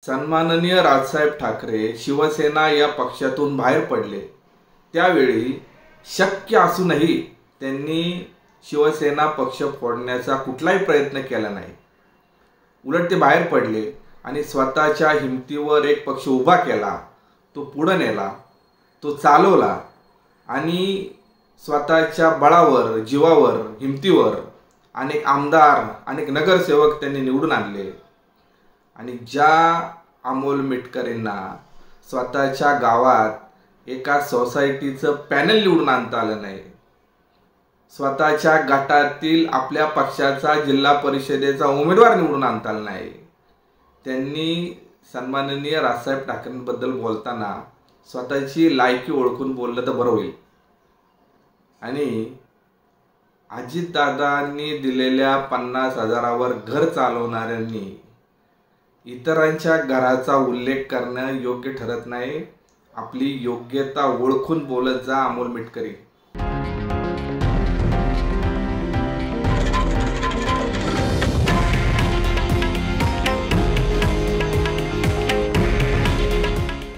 सन्माननीय राजसाहेब ठाकरे शिवसेना या पक्षातून बाहेर पडले त्यावेळी शक्य असूनही त्यांनी शिवसेना पक्ष फोडण्याचा कुठलाही प्रयत्न केला नाही। उलट ते बाहेर पडले आणि स्वतःच्या हिमतीवर एक पक्ष उभा केला, तो पुढे नेला, तो चालवला आणि स्वतःच्या बळावर, जीवावर, हिमतीवर अनेक आमदार, अनेक नगरसेवक त्यांनी निवडून आणले। आणि ज्या अमोल मिटकरींना स्वतःच्या गावात एका सोसायटीचं पॅनल निवडून आणता आलं नाही, स्वतःच्या गटातील आपल्या पक्षाचा जिल्हा परिषदेचा उमेदवार निवडून आणता आला नाही, त्यांनी सन्माननीय राजसाहेब ठाकरेंबद्दल बोलताना स्वतःची लायकी ओळखून बोललं तर बरं होईल। आणि अजितदादांनी दिलेल्या 50,000वर घर चालवणाऱ्यांनी इतरांच्या घराचा उल्लेख करणं योग्य ठरत नाही। आपली योग्यता ओळखून बोलत जा अमोल मिटकरी।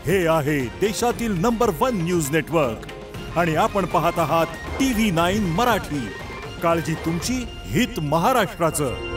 हे आहे देशातील नंबर 1 न्यूज नेटवर्क आणि आपण पाहत आहात TV9 मराठी। काळजी तुमची, हित महाराष्ट्राचं।